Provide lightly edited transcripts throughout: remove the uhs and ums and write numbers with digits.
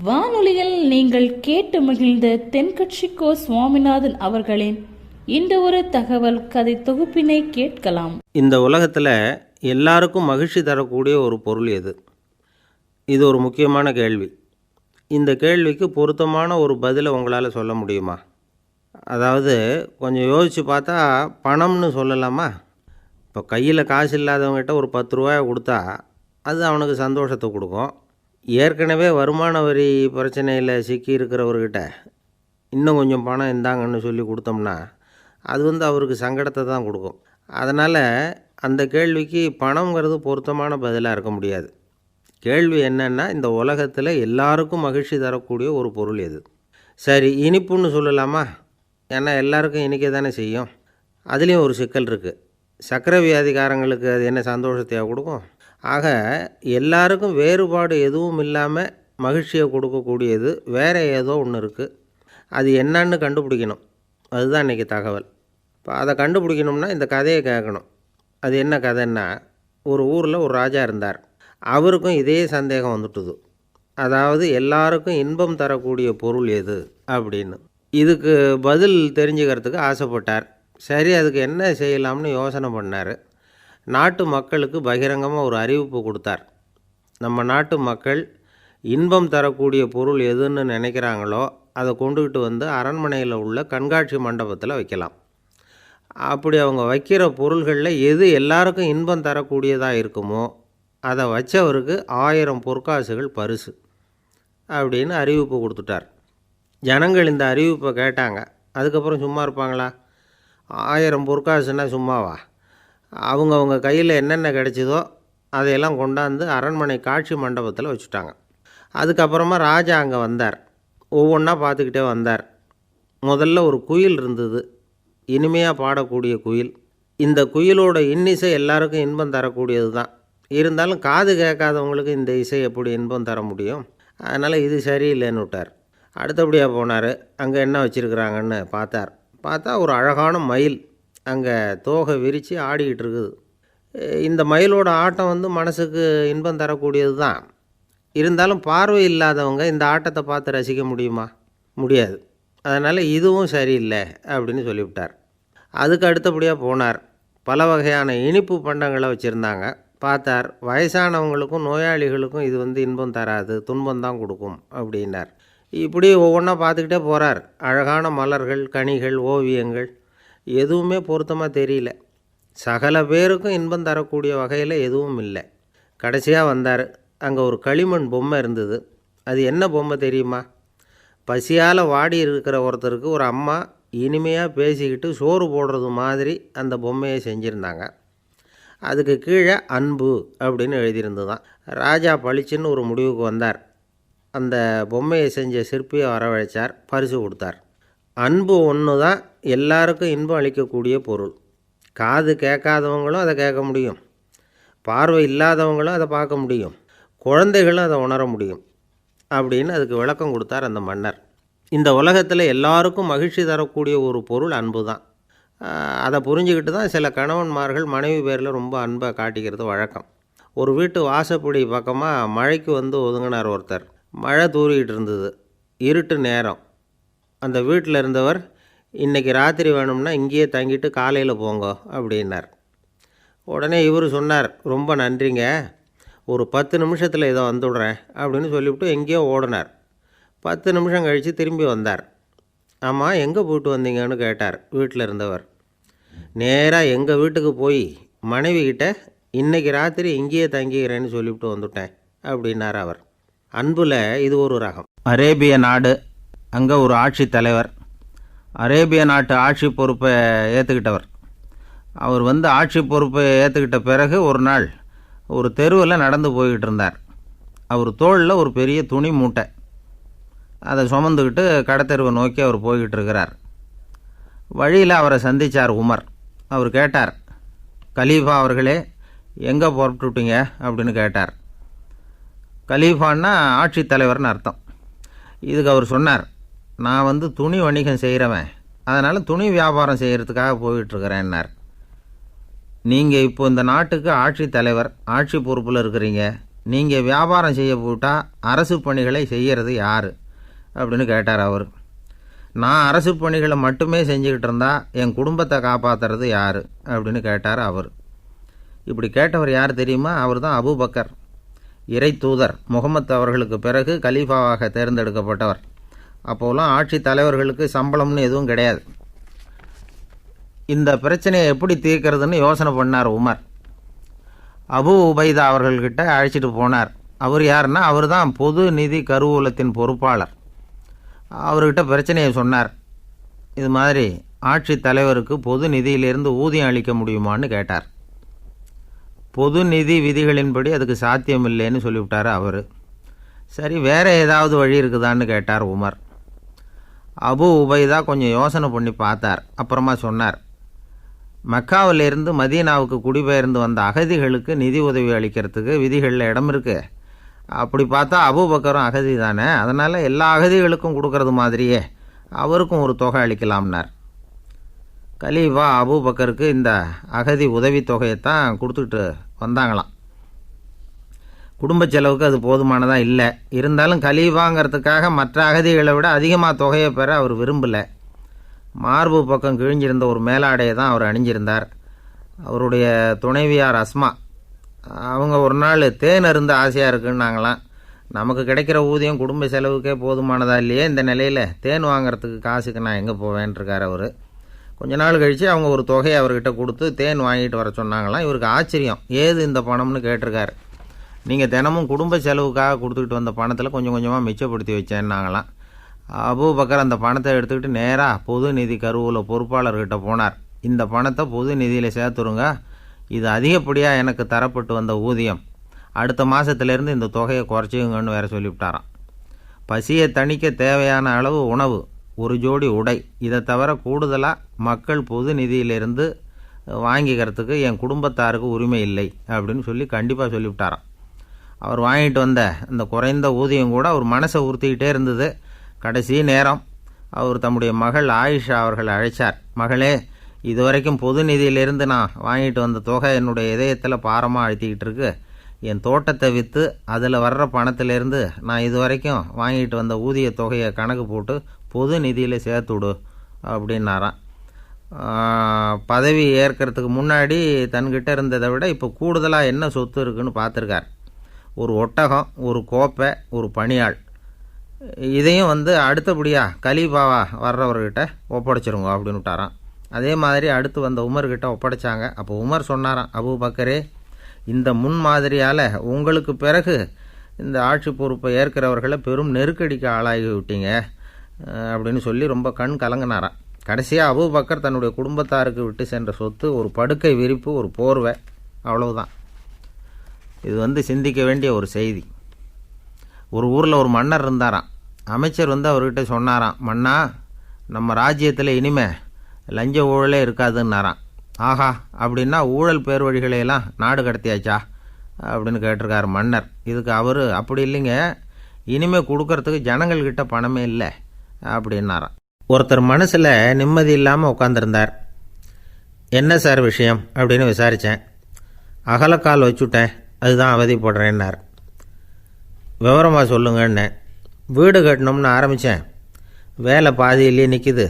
வானொலியில் நீங்கள் கேட்டு மகிழ்ந்த தென்கட்சிக்கோ சுவாமிநாதன் அவர்களின் இந்த ஒரு தகவல் கதை தொகுப்பினை கேட்கலாம். இந்த உலகத்தில் எல்லாருக்கும் மகிழ்ச்சி தரக்கூடிய ஒரு பொருள் எது? இது ஒரு முக்கியமான கேள்வி. இந்த கேள்விக்கு பொருத்தமான ஒரு பதிலை உங்களால் சொல்ல முடியுமா? அதாவது கொஞ்சம் யோசித்து பார்த்தா பணம்னு சொல்லலாமா? இப்போ கையில் காசு இல்லாதவங்ககிட்ட ஒரு 10 ரூபாயை கொடுத்தா அது அவனுக்கு சந்தோஷத்தை கொடுக்கும். ஏற்கனவே வருமான வரி பிரச்சனையில் சிக்கி இருக்கிறவர்கிட்ட இன்னும் கொஞ்சம் பணம் இந்தாங்கன்னு சொல்லி கொடுத்தோம்னா அது அவருக்கு சங்கடத்தை தான் கொடுக்கும். அதனால் அந்த கேள்விக்கு பணங்கிறது பொருத்தமான பதிலாக இருக்க முடியாது. கேள்வி என்னென்னா, இந்த உலகத்தில் எல்லாருக்கும் மகிழ்ச்சி தரக்கூடிய ஒரு பொருள் எது? சரி, இனிப்புன்னு சொல்லலாமா? ஏன்னா எல்லாருக்கும் இனிக்க தானே செய்யும். அதுலேயும் ஒரு சிக்கல் இருக்குது. சர்க்கரை வியாதிக்காரங்களுக்கு அது என்ன சந்தோஷத்தையாக கொடுக்கும்? ஆக எல்லாருக்கும் வேறுபாடு எதுவும் இல்லாமல் மகிழ்ச்சியை கொடுக்கக்கூடியது வேறு ஏதோ ஒன்று இருக்குது. அது என்னன்னு கண்டுபிடிக்கணும். அதுதான் இன்றைக்கி தகவல். இப்போ அதை கண்டுபிடிக்கணும்னா இந்த கதையை கேட்கணும். அது என்ன கதைன்னா, ஒரு ஊரில் ஒரு ராஜா இருந்தார். அவருக்கும் இதே சந்தேகம் வந்துட்டுது. அதாவது எல்லாருக்கும் இன்பம் தரக்கூடிய பொருள் எது அப்படின்னு. இதுக்கு பதில் தெரிஞ்சுக்கிறதுக்கு ஆசைப்பட்டார். சரி, அதுக்கு என்ன செய்யலாம்னு யோசனை பண்ணார். நாட்டு மக்களுக்கு பகிரங்கமாக ஒரு அறிவிப்பு கொடுத்தார். நம்ம நாட்டு மக்கள் இன்பம் தரக்கூடிய பொருள் எதுன்னு நினைக்கிறாங்களோ அதை கொண்டுக்கிட்டு வந்து அரண்மனையில் உள்ள கண்காட்சி மண்டபத்தில் வைக்கலாம். அப்படி அவங்க வைக்கிற பொருள்களில் எது எல்லாருக்கும் இன்பம் தரக்கூடியதாக இருக்குமோ அதை வச்சவருக்கு 1000 பொற்காசுகள் பரிசு அப்படின்னு அறிவிப்பு கொடுத்துட்டார். ஜனங்கள் இந்த அறிவிப்பை கேட்டாங்க. அதுக்கப்புறம் சும்மா இருப்பாங்களா? 1000 பொற்காசுன்னா சும்மாவா? அவங்க கையில் என்னென்ன கிடைச்சதோ அதையெல்லாம் கொண்டாந்து அரண்மனை காட்சி மண்டபத்தில் வச்சுட்டாங்க. அதுக்கப்புறமா ராஜா அங்கே வந்தார். ஒவ்வொன்றா பார்த்துக்கிட்டே வந்தார். முதல்ல ஒரு குயில் இருந்தது, இனிமையாக பாடக்கூடிய குயில். இந்த குயிலோட இன்னிசை எல்லாருக்கும் இன்பம் தரக்கூடியது தான். இருந்தாலும் காது கேட்காதவங்களுக்கு இந்த இசை எப்படி இன்பம் தர முடியும்? அதனால் இது சரியில்லைன்னு விட்டார். அடுத்தபடியாக போனார். அங்கே என்ன வச்சுருக்குறாங்கன்னு பார்த்தா ஒரு அழகான மயில் அங்கே தோகை விரித்து ஆடிக்கிட்டு இருக்குது. இந்த மயிலோட ஆட்டம் மனசுக்கு இன்பம் தரக்கூடியது தான். இருந்தாலும் பார்வை இல்லாதவங்க இந்த ஆட்டத்தை பார்த்து ரசிக்க முடியுமா? முடியாது. அதனால் இதுவும் சரியில்லை அப்படின்னு சொல்லிவிட்டார். அதுக்கு அடுத்தபடியாக போனார். பல வகையான இனிப்பு பண்டங்களை வச்சுருந்தாங்க. பார்த்தார், வயசானவங்களுக்கும் நோயாளிகளுக்கும் இது இன்பம் தராது, துன்பம் தான் கொடுக்கும் அப்படின்னார். இப்படி ஒவ்வொன்றா பார்த்துக்கிட்டே போகிறார். அழகான மலர்கள், கனிகள், ஓவியங்கள் எதுவுமே பொருத்தமாக தெரியல. சகல பேருக்கும் இன்பம் தரக்கூடிய வகையில் எதுவும் இல்லை. கடைசியாக வந்தார். அங்கே ஒரு களிமண் பொம்மை இருந்தது. அது என்ன பொம்மை தெரியுமா? பசியால் வாடி இருக்கிற ஒருத்தருக்கு ஒரு அம்மா இனிமையாக பேசிக்கிட்டு சோறு போடுறது மாதிரி அந்த பொம்மையை செஞ்சுருந்தாங்க. அதுக்கு கீழே அன்பு அப்படின்னு எழுதியிருந்துதான். ராஜா பளிச்சுன்னு ஒரு முடிவுக்கு வந்தார். அந்த பொம்மையை செஞ்ச சிற்பியை வரவழைச்சார், பரிசு கொடுத்தார். அன்பு ஒன்று தான் எல்லாருக்கும் இன்பம் அளிக்கக்கூடிய பொருள். காது கேட்காதவங்களும் அதை கேட்க முடியும், பார்வை இல்லாதவங்களும் அதை பார்க்க முடியும், குழந்தைகளும் அதை உணர முடியும் அப்படின்னு அதுக்கு விளக்கம் கொடுத்தார் அந்த மன்னர். இந்த உலகத்தில் எல்லாருக்கும் மகிழ்ச்சி தரக்கூடிய ஒரு பொருள் அன்பு தான். அதை புரிஞ்சுக்கிட்டு தான் சில கணவன்மார்கள் மனைவி பேரில் ரொம்ப அன்பை காட்டிக்கிறது வழக்கம். ஒரு வீட்டு வாசப்படி பக்கமாக மழைக்கு ஒதுங்கினார் ஒருத்தர். மழை தூரிக்கிட்டு இருந்தது, இருட்டு நேரம். அந்த வீட்டில் இருந்தவர், இன்றைக்கி ராத்திரி வேணும்னா இங்கேயே தங்கிட்டு காலையில் போங்க அப்படின்னார். உடனே இவர் சொன்னார், ரொம்ப நன்றிங்க, ஒரு 10 நிமிஷத்தில் இதை வந்துவிடுறேன் அப்படின்னு சொல்லிவிட்டு எங்கேயோ ஓடினார். 10 நிமிஷம் கழித்து திரும்பி வந்தார். ஆமாம், எங்கே போயிட்டு வந்தீங்கன்னு கேட்டார் வீட்டில் இருந்தவர். நேராக எங்கள் வீட்டுக்கு போய் மனைவிக்கிட்ட இன்றைக்கி ராத்திரி இங்கேயே தங்கிக்கிறேன்னு சொல்லிவிட்டு வந்துவிட்டேன் அப்படின்னார் அவர். அன்பில் இது ஒரு ரகம். அரேபிய நாடு, அங்கே ஒரு ஆட்சி தலைவர். அரேபிய நாட்டு ஆட்சி பொறுப்பை ஏற்றுக்கிட்டவர். அவர் ஆட்சி பொறுப்பை ஏற்றுக்கிட்ட பிறகு ஒரு நாள் ஒரு தெருவில் நடந்து போய்கிட்டு இருந்தார். அவர் தோளில் ஒரு பெரிய துணி மூட்டை, அதை சுமந்துக்கிட்டு கடத்தெருவை நோக்கி அவர் போய்கிட்டு இருக்கிறார். வழியில் அவரை சந்தித்தார் உமர். அவர் கேட்டார், கலீஃபா அவர்களே, எங்கே புறப்பட்டுட்டீங்க அப்படின்னு கேட்டார். கலீஃபான்னா ஆட்சி தலைவர்னு அர்த்தம். இதுக்கு அவர் சொன்னார், நான் துணி வணிகம் செய்கிறவன், அதனால் துணி வியாபாரம் செய்கிறதுக்காக போயிட்டுருக்கிறேன்னார். நீங்கள் இப்போ இந்த நாட்டுக்கு ஆட்சி தலைவர், ஆட்சி பொறுப்பில் இருக்கிறீங்க, நீங்கள் வியாபாரம் செய்ய போட்டால் அரசு பணிகளை செய்கிறது யார் அப்படின்னு கேட்டார் அவர். நான் அரசு பணிகளை மட்டுமே செஞ்சுக்கிட்டு இருந்தா என் குடும்பத்தை காப்பாற்றுறது யார் அப்படின்னு கேட்டார் அவர். இப்படி கேட்டவர் யார் தெரியுமா? அவர் தான் அபூபக்கர், இறை தூதர் முகமது அவர்களுக்கு பிறகு கலீஃபாவாக தேர்ந்தெடுக்கப்பட்டவர். அப்போலாம் ஆட்சி தலைவர்களுக்கு சம்பளம்னு எதுவும் கிடையாது. இந்த பிரச்சனையை எப்படி தீர்க்கிறதுன்னு யோசனை பண்ணார் உமர். அபு உபைதா அவர்கள்கிட்ட அழைச்சிட்டு போனார். அவர் யாருன்னா அவர் தான் பொது நிதி கருவூலத்தின் பொறுப்பாளர். அவர்கிட்ட பிரச்சனையை சொன்னார். இது மாதிரி ஆட்சி தலைவருக்கு பொது நிதியிலிருந்து ஊதியம் அளிக்க முடியுமான்னு கேட்டார். பொது நிதி விதிகளின்படி அதுக்கு சாத்தியம் இல்லைன்னு சொல்லிவிட்டார் அவர். சரி, வேறு ஏதாவது வழி இருக்குதான்னு கேட்டார் உமர். அபு உபைதா கொஞ்சம் யோசனை பண்ணி பார்த்தார். அப்புறமா சொன்னார், மக்காவிலிருந்து மதீனாவுக்கு குடிபெயர்ந்து வந்த அகதிகளுக்கு நிதி உதவி அளிக்கிறதுக்கு விதிகளில் இடம் இருக்குது. அப்படி பார்த்தா அபூபக்கரும் அகதி தானே, அதனால் எல்லா அகதிகளுக்கும் கொடுக்கறது மாதிரியே அவருக்கும் ஒரு தொகை அளிக்கலாம்னார். கலீஃபா அபூபக்கருக்கு இந்த அகதி உதவித்தொகையைத்தான் கொடுத்துட்டு வந்தாங்களாம். குடும்ப செலவுக்கு அது போதுமானதாக இல்லை. இருந்தாலும் கலீஃபாங்கிறதுக்காக மற்ற அகதிகளை விட அதிகமாக தொகையை பெற அவர் விரும்பலை. மார்பு பக்கம் கிழிஞ்சிருந்த ஒரு மேலாடையை தான் அவர் அணிஞ்சிருந்தார். அவருடைய துணைவியார் அஸ்மா அவங்க ஒரு நாள் தேன் அருந்த ஆசையாக இருக்குன்னாங்களாம். நமக்கு கிடைக்கிற ஊதியம் குடும்ப செலவுக்கே போதுமானதா இல்லையே, இந்த நிலையில் தேன் வாங்கிறதுக்கு காசுக்கு நான் எங்கே போவேன்ருக்கார் அவர். கொஞ்ச நாள் கழித்து அவங்க ஒரு தொகையை அவர்கிட்ட கொடுத்து தேன் வாங்கிட்டு வர சொன்னாங்களாம். இவருக்கு ஆச்சரியம், ஏது இந்த பணம்னு கேட்டிருக்காரு. நீங்கள் தினமும் குடும்ப செலவுக்காக கொடுத்துக்கிட்டு வந்த பணத்தில் கொஞ்சம் கொஞ்சமாக மிச்சப்படுத்தி வச்சேன்னாங்களாம். அபூபக்கர் அந்த பணத்தை எடுத்துக்கிட்டு நேராக பொது நிதி கருவூல பொறுப்பாளர்கிட்ட போனார். இந்த பணத்தை பொது நிதியில் சேர்த்துருங்க, இது அதிகப்படியாக எனக்கு தரப்பட்டு வந்த ஊதியம், அடுத்த மாதத்துலேருந்து இந்த தொகையை குறைச்சிங்கன்னு வேறு சொல்லிவிட்டாராம். பசியை தணிக்க தேவையான அளவு உணவு, ஒரு ஜோடி உடை, இதை தவிர கூடுதலாக மக்கள் பொது நிதியிலிருந்து வாங்கிக்கிறதுக்கு என் குடும்பத்தாருக்கு உரிமை இல்லை அப்படின்னு சொல்லி கண்டிப்பாக சொல்லிவிட்டாராம். அவர் வாங்கிட்டு வந்த அந்த குறைந்த ஊதியம் கூட அவர் மனசை உறுத்திக்கிட்டே இருந்தது. கடைசி நேரம் அவர் தம்முடைய மகள் ஆயிஷா அவர்களை அழைச்சார். மகளே, இதுவரைக்கும் பொது நிதியிலிருந்து நான் வாங்கிட்டு வந்த தொகை என்னுடைய இதயத்தில் பாரமாக அழுத்திக்கிட்டு இருக்கு. என் தோட்டத்தை விற்று அதில் வர்ற பணத்திலேருந்து நான் இதுவரைக்கும் வாங்கிட்டு வந்த ஊதிய தொகையை கணக்கு போட்டு பொது நிதியில் சேர்த்து விடு அப்படின்னாராம். பதவி ஏற்கிறதுக்கு முன்னாடி தன்கிட்ட இருந்ததை விட இப்போ கூடுதலாக என்ன சொத்து இருக்குன்னு பார்த்துருக்கார். ஒரு ஒட்டகம், ஒரு கோப்பை, ஒரு பணியாள். இதையும் அடுத்தபடியாக கலீஃபாவா வர்றவர்கிட்ட ஒப்படைச்சிருங்க அப்படின்னு விட்டாராம். அதே மாதிரி அடுத்து வந்த உமர்கிட்ட ஒப்படைச்சாங்க. அப்போ உமர் சொன்னாராம், அபூபக்கரே, இந்த முன்மாதிரியால் உங்களுக்கு பிறகு இந்த ஆட்சி பொறுப்பை ஏற்கிறவர்களை பெரும் நெருக்கடிக்கு ஆளாகி விட்டீங்க அப்படின்னு சொல்லி ரொம்ப கண் கலங்கினாராம். கடைசியாக அபூபக்கர் தன்னுடைய குடும்பத்தாருக்கு விட்டு சென்ற சொத்து ஒரு படுக்கை விரிப்பு, ஒரு போர்வை, அவ்வளவுதான். இது சிந்திக்க வேண்டிய ஒரு செய்தி. ஒரு ஊரில் ஒரு மன்னர் இருந்தாராம். அமைச்சர் அவர்கிட்ட சொன்னாராம், மன்னா, நம்ம ராஜ்யத்தில் இனிமே லஞ்ச ஊழலே இருக்காதுன்னாராம். ஆஹா, அப்படின்னா ஊழல் பேர் வழிகளையெல்லாம் நாடு கடத்தியாச்சா அப்படின்னு கேட்டிருக்காரு மன்னர். இதுக்கு அவர், அப்படி இல்லைங்க, இனிமேல் கொடுக்கறதுக்கு ஜனங்கள்கிட்ட பணமே இல்லை அப்படின்னாராம். ஒருத்தர் மனசில் நிம்மதி இல்லாமல் உட்காந்துருந்தார். என்ன சார் விஷயம் அப்படின்னு விசாரித்தேன். அகலக்கால் வச்சுட்டேன், அதுதான் அவதிப்படுறேன்னார். விவரமாக சொல்லுங்கன்னு. வீடு கட்டணும்னு ஆரம்பித்தேன், வேலை பாதியிலேயே நிற்கிது,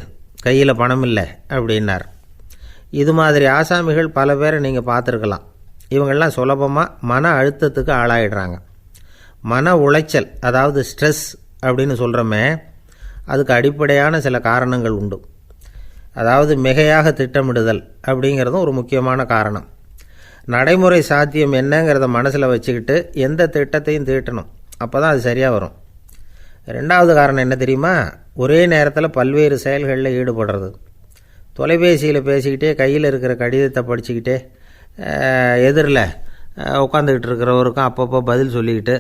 கையில் பணம் இல்லை அப்படின்னார். இது மாதிரி ஆசாமிகள் பல பேரை நீங்கள் பார்த்துருக்கலாம். இவங்கெல்லாம் சுலபமாக மன அழுத்தத்துக்கு ஆளாயிடுறாங்க. மன உளைச்சல், அதாவது ஸ்ட்ரெஸ் அப்படின்னு சொல்கிறோமே, அதுக்கு அடிப்படையான சில காரணங்கள் உண்டு. அதாவது மிகையாக திட்டமிடுதல் அப்படிங்கிறதும் ஒரு முக்கியமான காரணம். நடைமுறை சாத்தியம் என்னங்கிறத மனசில் வச்சுக்கிட்டு எந்த திட்டத்தையும் தீட்டணும், அப்போ தான் அது சரியாக வரும். ரெண்டாவது காரணம் என்ன தெரியுமா? ஒரே நேரத்தில் பல்வேறு செயல்களில் ஈடுபடுறது. தொலைபேசியில் பேசிக்கிட்டே கையில் இருக்கிற கடிதத்தை படிச்சுக்கிட்டே எதிரில் உட்காந்துக்கிட்டு இருக்கிறவருக்கும் அப்பப்போ பதில் சொல்லிக்கிட்டு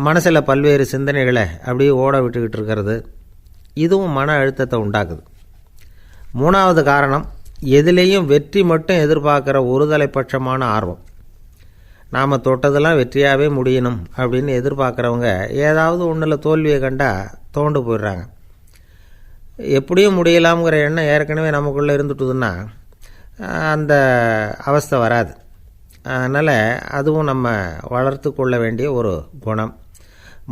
மனசில் பல்வேறு சிந்தனைகளை அப்படியே ஓட விட்டுக்கிட்டு இருக்கிறது, இதுவும் மன அழுத்தத்தை உண்டாக்குது. மூணாவது காரணம், எதிலேயும் வெற்றி மட்டும் எதிர்பார்க்குற ஒருதலைப்பட்சமான ஆர்வம். நாம் தொட்டதெல்லாம் வெற்றியாகவே முடியணும் அப்படின்னு எதிர்பார்க்குறவங்க ஏதாவது ஒன்றில் தோல்வியை கண்டால் தோண்டு போயிடுறாங்க. எப்படியும் முடியலாம்ங்கிற எண்ணம் ஏற்கனவே நமக்குள்ளே இருந்துட்டுதுன்னா அந்த அவஸ்தை வராது. அதனால் அதுவும் நம்ம வளர்த்து கொள்ள வேண்டிய ஒரு குணம்.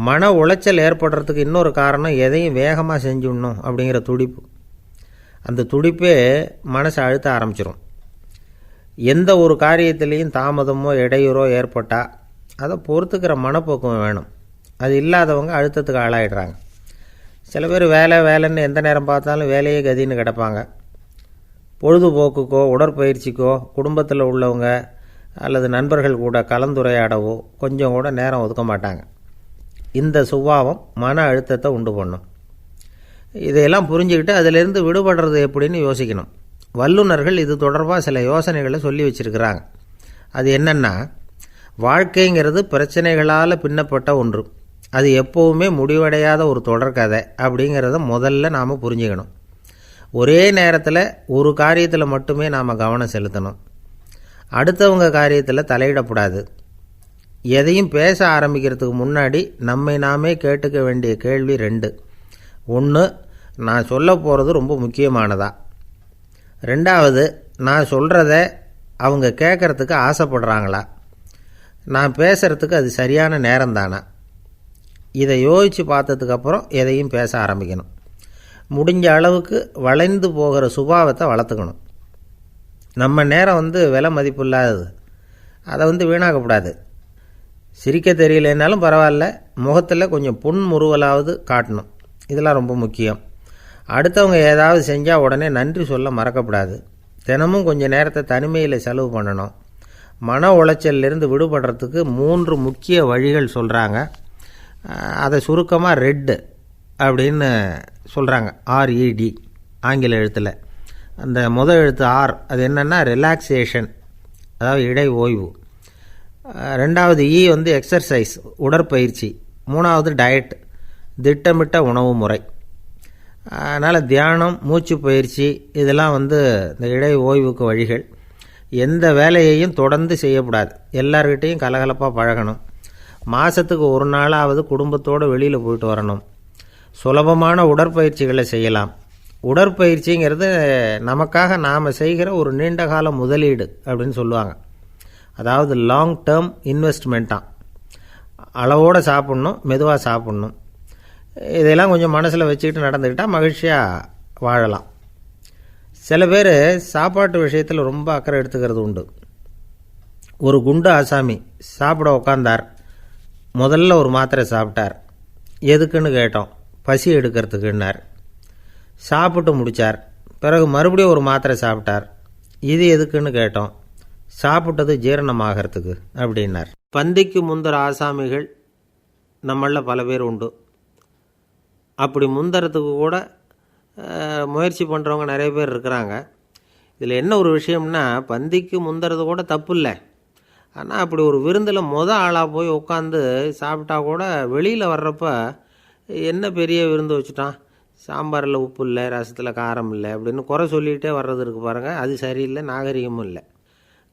மன உளைச்சல் ஏற்படுறதுக்கு இன்னொரு காரணம் எதையும் வேகமாக செஞ்சுடணும் அப்படிங்கிற துடிப்பு. அந்த துடிப்பே மனசை அழுத்த ஆரம்பிச்சிடும். எந்த ஒரு காரியத்திலையும் தாமதமோ இடையூறோ ஏற்பட்டால் அதை பொறுத்துக்கிற மனப்போக்கம் வேணும். அது இல்லாதவங்க அழுத்தத்துக்கு ஆளாயிடுறாங்க. சில பேர் வேலைன்னு எந்த நேரம் பார்த்தாலும் வேலையே கதின்னு கிடப்பாங்க. பொழுதுபோக்குக்கோ உடற்பயிற்சிக்கோ குடும்பத்தில் உள்ளவங்க அல்லது நண்பர்கள் கூட கலந்துரையாடவோ கொஞ்சம் கூட நேரம் ஒதுக்க மாட்டாங்க. இந்த சுபாவம் மன அழுத்தத்தை உண்டு பண்ணும். இதையெல்லாம் புரிஞ்சுக்கிட்டு அதிலிருந்து விடுபடுறது எப்படின்னு யோசிக்கணும். வல்லுநர்கள் இது தொடர்பாக சில யோசனைகளை சொல்லி வச்சுருக்கிறாங்க. அது என்னென்னா, வாழ்க்கைங்கிறது பிரச்சனைகளால் பின்னப்பட்ட ஒன்று. அது எப்போவுமே முடிவடையாத ஒரு தொடர்கதை அப்படிங்கிறத முதல்ல நாம் புரிஞ்சுக்கணும். ஒரே நேரத்தில் ஒரு காரியத்தில் மட்டுமே நாம் கவனம் செலுத்தணும். அடுத்தவங்க காரியத்தில் தலையிடக்கூடாது. எதையும் பேச ஆரம்பிக்கிறதுக்கு முன்னாடி நம்மை நாமே கேட்டுக்க வேண்டிய கேள்வி 2. 1, நான் சொல்ல போகிறது ரொம்ப முக்கியமானதா? 2வது, நான் சொல்கிறத அவங்க கேட்குறதுக்கு ஆசைப்படுறாங்களா? நான் பேசுகிறதுக்கு அது சரியான நேரம் தானா? இதை யோசித்து பார்த்ததுக்கப்புறம் எதையும் பேச ஆரம்பிக்கணும். முடிஞ்ச அளவுக்கு வளைந்து போகிற சுபாவத்தை வளர்த்துக்கணும். நம்ம நேரம் விலை மதிப்பு இல்லாதது. அதை வீணாக்கக்கூடாது. சிரிக்க தெரியலனாலும் பரவாயில்ல, முகத்தில் கொஞ்சம் புன்முறுவலாவது காட்டணும். இதெல்லாம் ரொம்ப முக்கியம். அடுத்தவங்க ஏதாவது செஞ்சால் உடனே நன்றி சொல்ல மறக்கக்கூடாது. தினமும் கொஞ்சம் நேரத்தை தனிமையில் செலவு பண்ணணும். மன உளைச்சலிருந்து விடுபடுறதுக்கு 3 முக்கிய வழிகள் சொல்கிறாங்க. அதை சுருக்கமாக ரெட் அப்படின்னு சொல்கிறாங்க. RED ஆங்கில எழுத்தில். அந்த முதல் எழுத்து R, அது என்னென்னா ரிலாக்ஸேஷன், அதாவது இடை ஓய்வு. 2வது E எக்ஸர்சைஸ், உடற்பயிற்சி. 3வது டயட், திட்டமிட்ட உணவு முறை. அதனால் தியானம், மூச்சு பயிற்சி இதெல்லாம் இந்த இடை ஓய்வுக்கு வழிகள். எந்த வேலையையும் தொடர்ந்து செய்யக்கூடாது. எல்லார்கிட்டையும் கலகலப்பாக பழகணும். மாதத்துக்கு ஒரு நாளாவது குடும்பத்தோடு வெளியில் போயிட்டு வரணும். சுலபமான உடற்பயிற்சிகளை செய்யலாம். உடற்பயிற்சிங்கிறது நமக்காக நாம் செய்கிற ஒரு நீண்டகால முதலீடு அப்படின்னு சொல்லுவாங்க. அதாவது லாங் டேர்ம் இன்வெஸ்ட்மெண்ட்டாக. அளவோடு சாப்பிட்ணும், மெதுவாக சாப்பிட்ணும். இதெல்லாம் கொஞ்சம் மனசில் வச்சுக்கிட்டு நடந்துக்கிட்டால் மகிழ்ச்சியாக வாழலாம். சில பேர் சாப்பாட்டு விஷயத்தில் ரொம்ப அக்கறை எடுத்துக்கிறது உண்டு. ஒரு குண்டு ஆசாமி சாப்பிட உக்காந்தார். முதல்ல ஒரு மாத்திரை சாப்பிட்டார். எதுக்குன்னு கேட்டோம். பசி எடுக்கிறதுக்குன்னார். சாப்பிட்டு முடித்தார். பிறகு மறுபடியும் ஒரு மாத்திரை சாப்பிட்டார். இது எதுக்குன்னு கேட்டோம். சாப்பிட்டது ஜீரணமாகறதுக்கு அப்படின்னார். பந்திக்கு முந்தர ஆசாமிகள் நம்மளில் பல பேர் உண்டு. அப்படி முந்தறதுக்கு கூட முயற்சி பண்ணுறவங்க நிறைய பேர் இருக்கிறாங்க. இதில் என்ன ஒரு விஷயம்னா, பந்திக்கு முந்துறது கூட தப்பு இல்லை. ஆனால் அப்படி ஒரு விருந்தில் ஆளாக போய் உட்காந்து சாப்பிட்டா கூட வெளியில் வர்றப்ப என்ன பெரிய விருந்து வச்சுட்டான், சாம்பாரில் உப்பு இல்லை, ரசத்தில் காரம் இல்லை அப்படின்னு குறை சொல்லிகிட்டே வர்றது இருக்குது பாருங்கள். அது சரியில்லை, நாகரிகமும் இல்லை.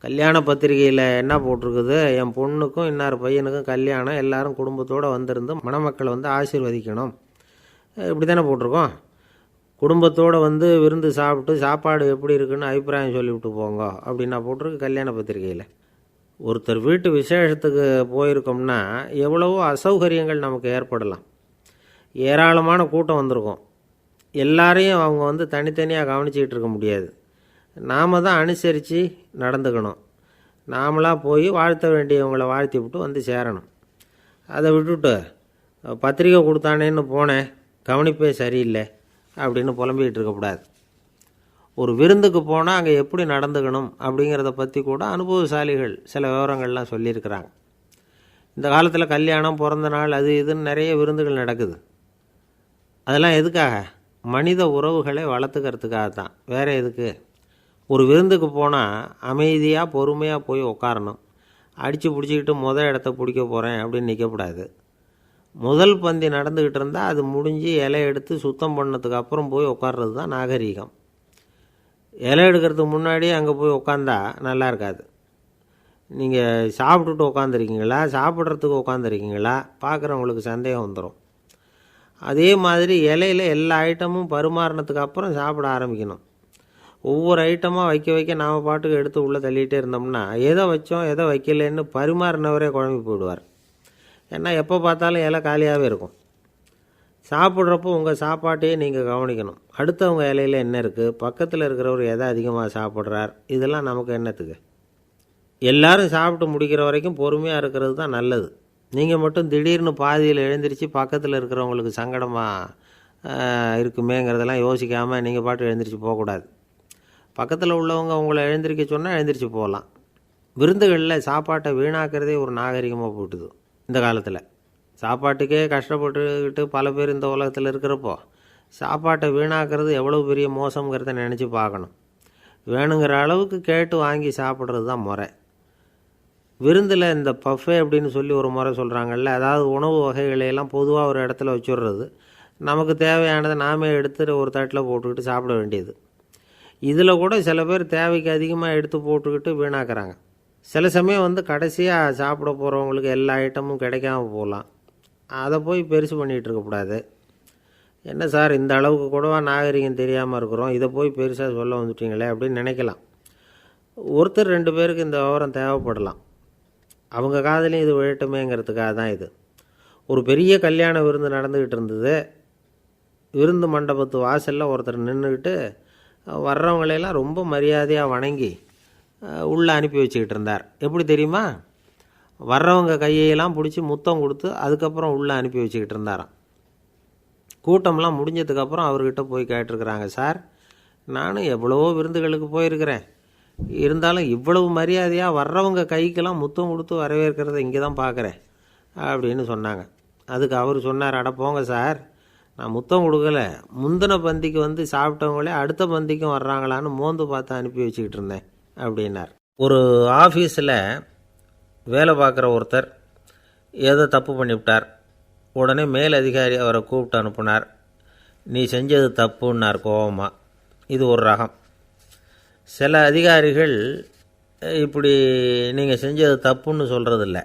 கல்யாண பத்திரிகையில் என்ன போட்டிருக்குது, என் பொண்ணுக்கும் இன்னார் பையனுக்கும் கல்யாணம், எல்லாரும் குடும்பத்தோடு வந்திருந்து மணமக்களை ஆசீர்வதிக்கணும், இப்படி தானே போட்டிருக்கோம். குடும்பத்தோடு விருந்து சாப்பிட்டு சாப்பாடு எப்படி இருக்குன்னு அபிப்பிராயம் சொல்லிவிட்டு போங்க அப்படின்னா போட்டிருக்கு கல்யாண பத்திரிகையில். ஒருத்தர் வீட்டு விசேஷத்துக்கு போயிருக்கோம்னா எவ்வளவோ அசௌகரியங்கள் நமக்கு ஏற்படலாம். ஏராளமான கூட்டம் வந்திருக்கும். எல்லாரையும் அவங்க தனித்தனியாக கவனிச்சிக்கிட்டு இருக்க முடியாது. நாம் தான் அனுசரித்து நடந்துக்கணும். நாமளாக போய் வாழ்த்த வேண்டியவங்களை வாழ்த்தி விட்டு சேரணும். அதை விட்டுட்டு பத்திரிக்கை கொடுத்தானேன்னு போனேன், கவனிப்பே சரியில்லை அப்படின்னு புலம்பிக்கிட்டு இருக்கக்கூடாது. ஒரு விருந்துக்கு போனால் அங்கே எப்படி நடந்துக்கணும் அப்படிங்கிறத பற்றி கூட அனுபவசாலிகள் சில விவரங்கள்லாம் சொல்லியிருக்கிறாங்க. இந்த காலத்தில் கல்யாணம், பிறந்த நாள், அது இதுன்னு நிறைய விருந்துகள் நடக்குது. அதெல்லாம் எதுக்காக? மனித உறவுகளை வளர்த்துக்கிறதுக்காக தான், வேறு எதுக்கு? ஒரு விருந்துக்கு போனால் அமைதியாக பொறுமையாக போய் உட்காரணும். அடித்து பிடிச்சிக்கிட்டு இடத்த பிடிக்க போகிறேன் அப்படின்னு நிற்கக்கூடாது. முதல் பந்தி நடந்துக்கிட்டு இருந்தால் அது முடிஞ்சு இலை எடுத்து சுத்தம் பண்ணதுக்கு அப்புறம் போய் உட்கார்றது தான் நாகரீகம். இலை எடுக்கிறதுக்கு முன்னாடி அங்கே போய் உட்காந்தா நல்லா இருக்காது. நீங்கள் சாப்பிட்டுட்டு உட்காந்துருக்கீங்களா, சாப்பிட்றதுக்கு உட்காந்துருக்கீங்களா, பார்க்குறவங்களுக்கு சந்தேகம் வந்துடும். அதே மாதிரி இலையில் எல்லா ஐட்டமும் பரிமாறினதுக்கு அப்புறம் சாப்பிட ஆரம்பிக்கணும். ஒவ்வொரு ஐட்டமாக வைக்க வைக்க நாம் பாட்டுக்கு எடுத்து உள்ளே தள்ளிகிட்டே இருந்தோம்னா எதை வச்சோம் எதை வைக்கலன்னு பரிமாறினவரே குழம்பி போயிடுவார். ஏன்னா எப்போ பார்த்தாலும் இலை காலியாகவே இருக்கும். சாப்பிட்றப்போ உங்கள் சாப்பாட்டையே நீங்கள் கவனிக்கணும். அடுத்தவங்க இலையில் என்ன இருக்குது, பக்கத்தில் இருக்கிறவர் எதை அதிகமாக சாப்பிட்றார், இதெல்லாம் நமக்கு என்னத்துக்கு? எல்லோரும் சாப்பிட்டு முடிக்கிற வரைக்கும் பொறுமையாக இருக்கிறது தான் நல்லது. நீங்கள் மட்டும் திடீர்னு பாதியில் எழுந்திரிச்சு பக்கத்தில் இருக்கிறவங்களுக்கு சங்கடமாக இருக்குமேங்கிறதெல்லாம் யோசிக்காமல் நீங்கள் பாட்டு எழுந்திரிச்சு போகக்கூடாது. பக்கத்தில் உள்ளவங்க உங்களை எழுந்திரிக்க சொன்னால் எழுந்திரிச்சு போகலாம். விருந்துகளில் சாப்பாட்டை வீணாக்கிறதே ஒரு நாகரிகமாக போட்டுது இந்த காலத்தில். சாப்பாட்டுக்கே கஷ்டப்பட்டுக்கிட்டு பல பேர் இந்த உலகத்தில் இருக்கிறப்போ சாப்பாட்டை வீணாக்கிறது எவ்வளோ பெரிய மோசங்கிறத நினச்சி பார்க்கணும். வேணுங்கிற அளவுக்கு கேட்டு வாங்கி சாப்பிட்றது தான் முறை. விருந்தில் இந்த பஃபே அப்படின்னு சொல்லி ஒரு முறை சொல்கிறாங்கல்ல, அதாவது உணவு வகைகளையெல்லாம் பொதுவாக ஒரு இடத்துல வச்சுடுறது, நமக்கு தேவையானதை நாமே எடுத்து ஒரு தட்டில் போட்டுக்கிட்டு சாப்பிட வேண்டியது. இதில் கூட சில பேர் தேவைக்கு அதிகமாக எடுத்து போட்டுக்கிட்டு வீணாக்குறாங்க. சில சமயம் கடைசியாக சாப்பிட போகிறவங்களுக்கு எல்லா ஐட்டமும் கிடைக்காம போகலாம். அதை போய் பெருசு பண்ணிகிட்டு இருக்கக்கூடாது. என்ன சார் இந்த அளவுக்கு கூடவா நாகரிகம் தெரியாமல் இருக்கிறோம், இதை போய் பெருசாக சொல்ல வந்துட்டீங்களே அப்படின்னு நினைக்கலாம். ஒருத்தர் 2 பேருக்கு இந்த விவரம் தேவைப்படலாம். அவங்க காதலையும் இது விழட்டுமேங்கிறதுக்காக தான் இது. ஒரு பெரிய கல்யாண விருந்து நடந்துக்கிட்டு இருந்தது. விருந்து மண்டபத்து வாசலில் ஒருத்தர் நின்றுக்கிட்டு வர்றவங்களையெல்லாம் ரொம்ப மரியாதையாக வணங்கி உள்ளே அனுப்பி வச்சுக்கிட்டு இருந்தார். எப்படி தெரியுமா? வர்றவங்க கையெல்லாம் பிடிச்சி முத்தம் கொடுத்து அதுக்கப்புறம் உள்ளே அனுப்பி வச்சுக்கிட்டு இருந்தாராம். கூட்டம்லாம் முடிஞ்சதுக்கப்புறம் அவர்கிட்ட போய் கேட்டிருக்கிறாங்க, சார் நானும் எவ்வளவோ விருந்துகளுக்கு போயிருக்கிறேன், இருந்தாலும் இவ்வளவு மரியாதையாக வர்றவங்க கைக்கெல்லாம் முத்தம் கொடுத்து வரவேற்கிறத இங்கே தான் பார்க்குறேன் அப்படின்னு சொன்னாங்க. அதுக்கு அவர் சொன்னார், அட போங்க சார், நான் முத்தம் கொடுக்கல, முந்தின பந்திக்கு சாப்பிட்டவங்களே அடுத்த பந்திக்கும் வர்றாங்களான்னு மோந்து பார்த்து அனுப்பி வச்சுக்கிட்டு இருந்தேன் அப்படின்னார். ஒரு ஆஃபீஸில் வேலை பார்க்குற ஒருத்தர் ஏதோ தப்பு பண்ணிவிட்டார். உடனே மேல் அதிகாரி அவரை கூப்பிட்டு அனுப்புனார். நீ செஞ்சது தப்புன்னார் கோபமாக. இது ஒரு ரகம். சில அதிகாரிகள் இப்படி நீங்கள் செஞ்சது தப்புன்னு சொல்கிறதில்ல,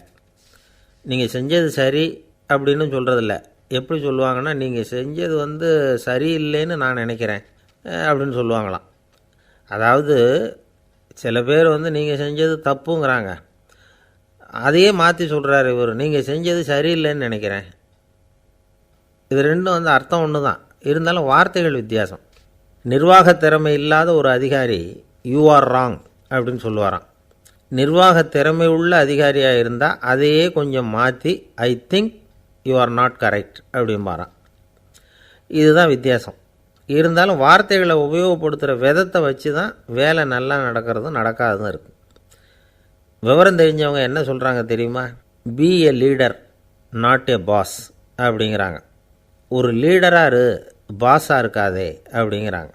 நீங்கள் செஞ்சது சரி அப்படின்னு சொல்கிறதில்ல. எப்படி சொல்லுவாங்கன்னா, நீங்கள் செஞ்சது சரியில்லைன்னு நான் நினைக்கிறேன் அப்படின்னு சொல்லுவாங்களாம். அதாவது சில பேர் நீங்கள் செஞ்சது தப்புங்கிறாங்க, அதையே மாற்றி சொல்கிறாரு இவர், நீங்கள் செஞ்சது சரியில்லைன்னு நினைக்கிறேன். இது ரெண்டும் அர்த்தம் ஒன்று தான், இருந்தாலும் வார்த்தைகள் வித்தியாசம். நிர்வாக திறமை இல்லாத ஒரு அதிகாரி யூ ஆர் ராங் அப்படின்னு சொல்லுவாராம். நிர்வாக திறமை உள்ள அதிகாரியாக இருந்தால் அதையே கொஞ்சம் மாற்றி I think you are not correct அப்படிம்பாரான். இதுதான் வித்தியாசம். இருந்தாலும் வார்த்தைகளை உபயோகப்படுத்துகிற விதத்தை வச்சு தான் வேலை நல்லா நடக்கிறதும் நடக்காததும் இருக்குது. விவரம் தெரிஞ்சவங்க என்ன சொல்கிறாங்க தெரியுமா? Be a leader not a boss அப்படிங்கிறாங்க. ஒரு லீடராக பாஸாக இருக்காதே அப்படிங்கிறாங்க.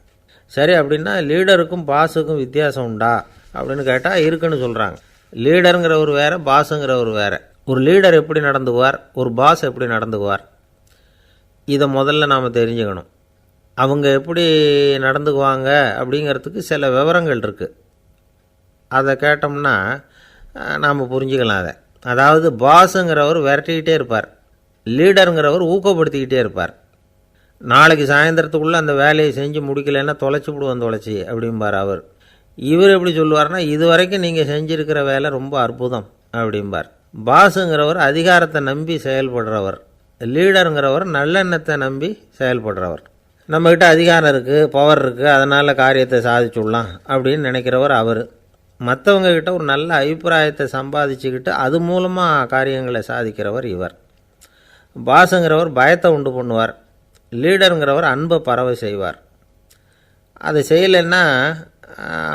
சரி, அப்படின்னா லீடருக்கும் பாஸுக்கும் வித்தியாசம் உண்டா அப்படின்னு கேட்டால் இருக்குன்னு சொல்கிறாங்க. லீடருங்கிறவர் வேறு, பாஸுங்கிறவர் வேறு. ஒரு லீடர் எப்படி நடந்துக்குவார், ஒரு பாஸ் எப்படி நடந்துக்குவார், இதை முதல்ல நாம் தெரிஞ்சுக்கணும். அவங்க எப்படி நடந்துக்குவாங்க அப்படிங்கிறதுக்கு சில விவரங்கள் இருக்குது. அதை கேட்டோம்னா நாம் புரிஞ்சுக்கலாம் அதை. அதாவது பாஸுங்கிறவர் விரட்டிக்கிட்டே இருப்பார், லீடருங்கிறவர் ஊக்கப்படுத்திக்கிட்டே இருப்பார். நாளைக்கு சாயந்தரத்துக்குள்ளே அந்த வேலையை செஞ்சு முடிக்கலைன்னா தொலைச்சி விடுவோம் தொலைச்சி அப்படிம்பார் அவர். இவர் எப்படி சொல்லுவார்னா, இது வரைக்கும் நீங்கள் செஞ்சுருக்கிற வேலை ரொம்ப அற்புதம் அப்படிம்பார். பாஸுங்கிறவர் அதிகாரத்தை நம்பி செயல்படுறவர், லீடருங்கிறவர் நல்லெண்ணத்தை நம்பி செயல்படுறவர். நம்மக்கிட்ட அதிகாரம் இருக்குது, பவர் இருக்குது, அதனால் காரியத்தை சாதிச்சுடலாம் அப்படின்னு நினைக்கிறவர் அவர். மற்றவங்கக்கிட்ட ஒரு நல்ல அபிப்பிராயத்தை சம்பாதிச்சுக்கிட்டு அது மூலமாக காரியங்களை சாதிக்கிறவர் இவர். பாஸுங்கிறவர் பயத்தை உண்டு பண்ணுவார், லீடருங்கிறவர் அன்பை பரவ செய்வார். அதை செய்யலைன்னா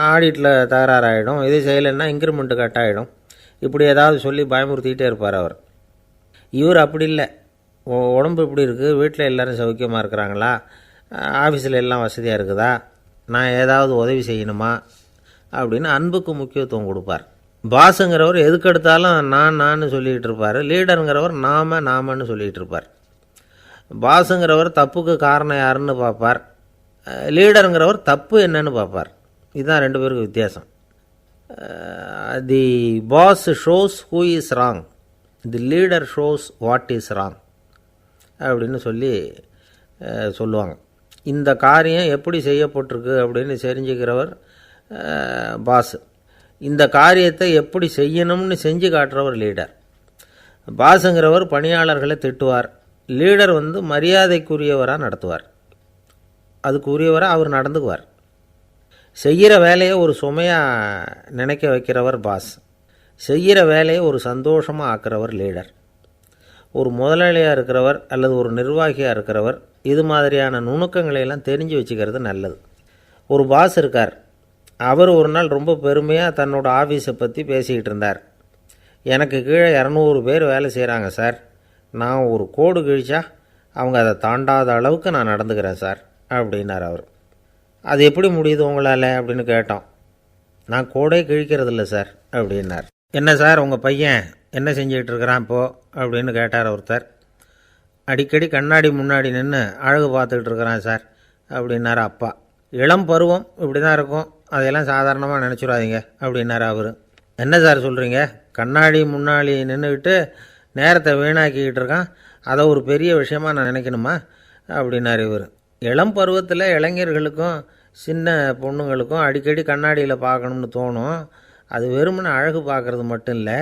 ஆடிட்டில் தகராறாயிடும், இது செய்யலைன்னா இன்க்ரிமெண்ட்டு கட் ஆகிடும், இப்படி ஏதாவது சொல்லி பயமுறுத்திக்கிட்டே இருப்பார் அவர். இவர் அப்படி இல்லை. உடம்பு இப்படி இருக்குது, வீட்டில் எல்லோரும் சௌக்கியமாக இருக்கிறாங்களா, ஆஃபீஸில் எல்லாம் வசதியாக இருக்குதா, நான் ஏதாவது உதவி செய்யணுமா அப்படின்னு அன்புக்கு முக்கியத்துவம் கொடுப்பார். பாஸுங்கிறவர் எதுக்கெடுத்தாலும் நான் சொல்லிக்கிட்டு இருப்பார், லீடருங்கிறவர் நாமன்னு சொல்லிகிட்டு இருப்பார். பாஸுங்கிறவர் தப்புக்கு காரணம் யாருன்னு பார்ப்பார், லீடருங்கிறவர் தப்பு என்னன்னு பார்ப்பார். இதுதான் 2 பேருக்கு வித்தியாசம். The boss shows who is wrong, the leader shows what is wrong அப்படின்னு சொல்லுவாங்க. இந்த காரியம் எப்படி செய்யப்பட்டிருக்கு அப்படின்னு தெரிஞ்சுக்கிறவர் பாஸ். இந்த காரியத்தை எப்படி செய்யணும்னு செஞ்சு காட்டுறவர் லீடர். பாஸுங்கிறவர் பணியாளர்களை திட்டுவார், லீடர் மரியாதைக்குரியவராக நடத்துவார், அதுக்குரியவராக அவர் நடந்துக்குவார். செய்கிற வேலையை ஒரு சுமையாக நினைக்க வைக்கிறவர் பாஸ், செய்கிற வேலையை ஒரு சந்தோஷமாக ஆக்கிறவர் லீடர். ஒரு முதலாளியாக இருக்கிறவர் அல்லது ஒரு நிர்வாகியாக இருக்கிறவர் இது மாதிரியான நுணுக்கங்களையெல்லாம் தெரிஞ்சு வச்சுக்கிறது நல்லது. ஒரு பாஸ் இருக்கார், அவர் ஒரு நாள் ரொம்ப பெருமையாக தன்னோட ஆஃபீஸை பற்றி பேசிக்கிட்டு இருந்தார். எனக்கு கீழே 200 பேர் வேலை செய்கிறாங்க சார், நான் ஒரு கோடு கிழிச்சா அவங்க அதை தாண்டாத அளவுக்கு நான் நடந்துக்கிறேன் சார் அப்படின்னார் அவர். அது எப்படி முடியுது உங்களால் அப்படின்னு கேட்டோம். நான் கோடே கிழிக்கிறதில்ல சார் அப்படின்னார். என்ன சார் உங்கள் பையன் என்ன செஞ்சுக்கிட்டு இருக்கிறான் இப்போது அப்படின்னு கேட்டார் ஒருத்தர். அடிக்கடி கண்ணாடி முன்னாடி நின்று அழகு பார்த்துக்கிட்டு இருக்கிறான் சார் அப்படின்னார் அப்பா. இளம் பருவம் இப்படி தான் இருக்கும், அதையெல்லாம் சாதாரணமாக நினச்சிடாதீங்க அப்படின்னார் அவர். என்ன சார் சொல்கிறீங்க, கண்ணாடி முன்னாடி நின்றுக்கிட்டு நேரத்தை வீணாக்கிக்கிட்டு இருக்கான், அதை ஒரு பெரிய விஷயமாக நான் நினைக்கணுமா அப்படின்னார் இவர். இளம் பருவத்தில் இளைஞர்களுக்கும் சின்ன பொண்ணுங்களுக்கும் அடிக்கடி கண்ணாடியில் பார்க்கணும்னு தோணும். அது வெறுமனே அழகு பார்க்குறது மட்டும் இல்லை,